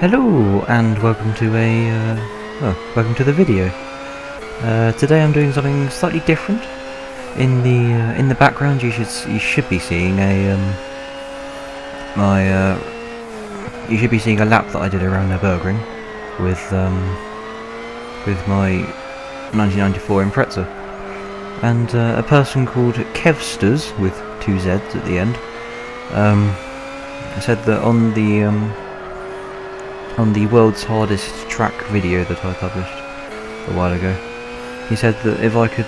Hello and welcome to welcome to the video. Today I'm doing something slightly different. In the background you should be seeing a you should be seeing a lap that I did around Nurburgring with my 1994 Impreza, and a person called Kevsters with 2 Z's at the end said that on the world's hardest track video that I published a while ago, he said that if I could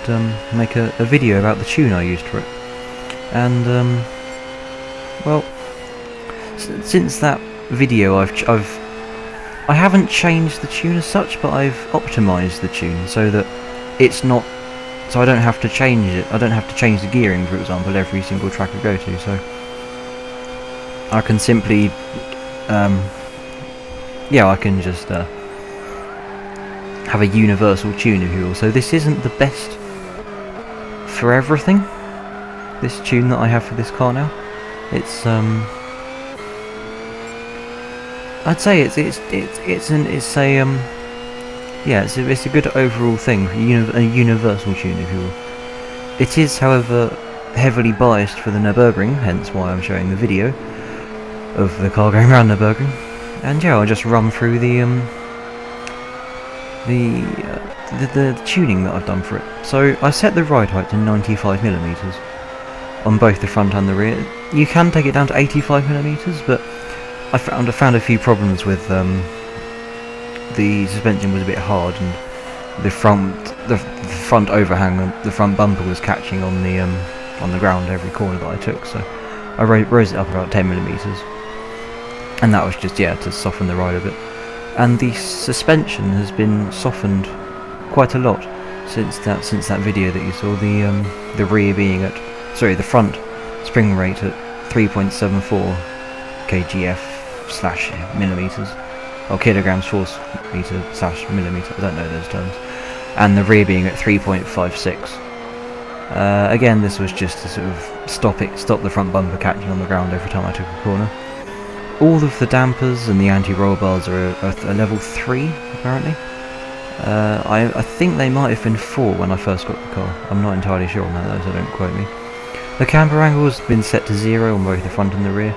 make a video about the tune I used for it. And well, since that video I haven't changed the tune as such, but I've optimised the tune so that it's not, so I don't have to change it. I don't have to change the gearing, for example, every single track I go to. So I can simply I can just have a universal tune, if you will. So this isn't the best for everything, this tune that I have for this car now. It's I'd say it's a good overall thing, a universal tune, if you will. It is, however, heavily biased for the Nurburgring, hence why I'm showing the video of the car going around Nurburgring. And yeah, I'll just run through the tuning that I've done for it. So I set the ride height to 95mm on both the front and the rear. You can take it down to 85mm, but I found a few problems with the suspension was a bit hard, and the front overhang and the front bumper was catching on the ground every corner that I took. So I rose it up about 10mm. And that was just, to soften the ride a bit. And the suspension has been softened quite a lot since that video that you saw. The rear being at, the front spring rate at 3.74 kgf/millimeters, or kilograms force meter/millimeter. I don't know those terms. And the rear being at 3.56. Again, this was just to sort of stop the front bumper catching on the ground every time I took a corner. All of the dampers and the anti-roll bars are a level 3, apparently. I think they might have been 4 when I first got the car. I'm not entirely sure on that though, so don't quote me. The camber angle has been set to 0 on both the front and the rear.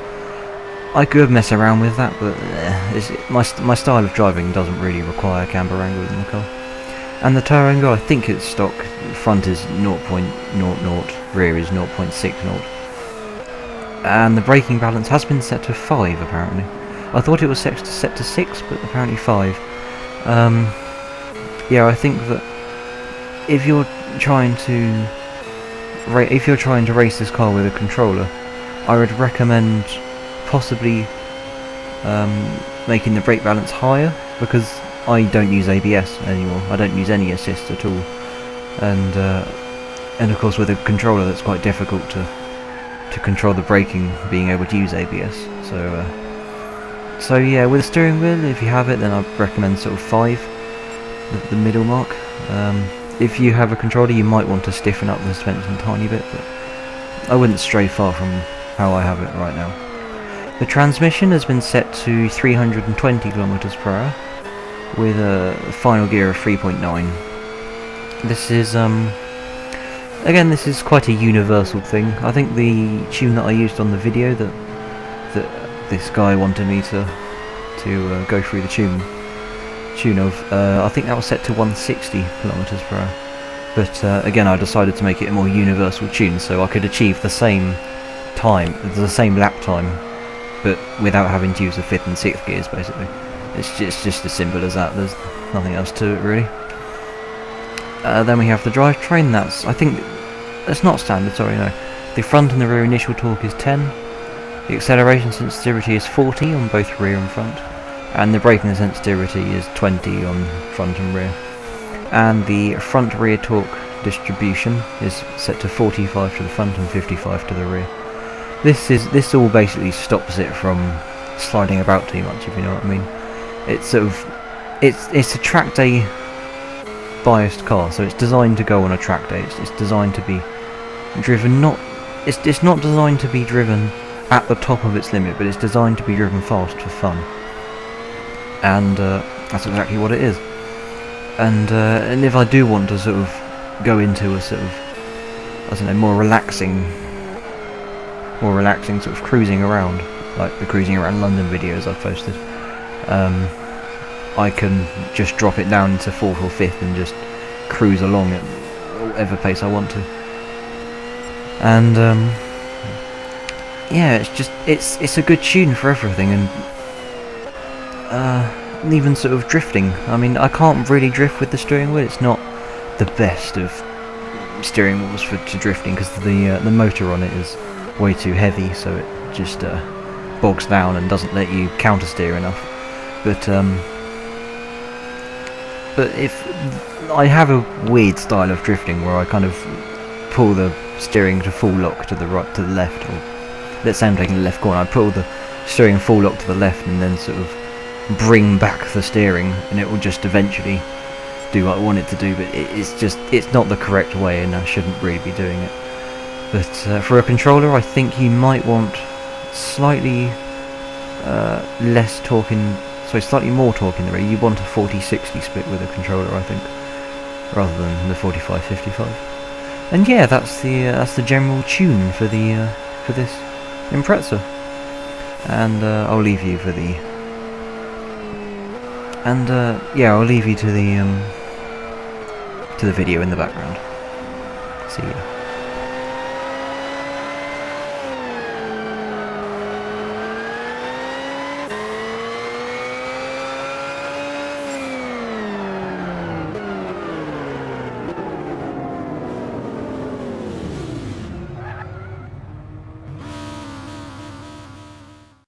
I could mess around with that, but my style of driving doesn't really require camber angle in the car. And the tow angle, I think it's stock. Front is 0.00, rear is 0.60. And the braking balance has been set to 5, apparently. I thought it was set to 6, but apparently 5. I think that if you're trying to race this car with a controller, I would recommend possibly making the brake balance higher, because I don't use ABS anymore. I don't use any assist at all, and of course with a controller that's quite difficult to control the braking, being able to use ABS. So yeah, with a steering wheel, if you have it, then I'd recommend sort of 5, the middle mark. If you have a controller, you might want to stiffen up the suspension a tiny bit, but I wouldn't stray far from how I have it right now. The transmission has been set to 320 km/h with a final gear of 3.9. This is again, this is quite a universal thing. I think the tune that I used on the video that this guy wanted me to go through the tune of, I think that was set to 160 km/h. But again, I decided to make it a more universal tune, so I could achieve the same lap time, but without having to use the 5th and 6th gears. Basically, it's just as simple as that. There's nothing else to it really. Then we have the drivetrain. I think that's not standard, sorry, no. The front and the rear initial torque is 10. The acceleration sensitivity is 40 on both rear and front. And the braking sensitivity is 20 on front and rear. And the front rear torque distribution is set to 45 to the front and 55 to the rear. This all basically stops it from sliding about too much, if you know what I mean. It's it's a track day biased car, so it's designed to go on a track day. It's designed to be driven, it's not designed to be driven at the top of its limit, but it's designed to be driven fast for fun. and that's exactly what it is. And if I do want to sort of go into a sort of, I don't know, more relaxing sort of cruising around, like the cruising around London videos I've posted, I can just drop it down into 4th or 5th and just cruise along at whatever pace I want to. And yeah, it's a good tune for everything, and even sort of drifting. I mean, I can't really drift with the steering wheel. It's not the best of steering wheels for drifting, because the motor on it is way too heavy, so it just bogs down and doesn't let you counter steer enough. But if I have a weird style of drifting where I kind of pull the steering to full lock to the right, to the left, or let's say I'm taking the left corner, I pull the steering full lock to the left and then sort of bring back the steering, and it will just eventually do what I want it to do. But it's not the correct way, and I shouldn't really be doing it. But for a controller, I think you might want slightly less torque in, so slightly more torque in the rear. You want a 40-60 split with a controller, I think, rather than the 45-55. And yeah, that's the general tune for this Impreza. And I'll leave you for the. And yeah, I'll leave you to the video in the background. See ya.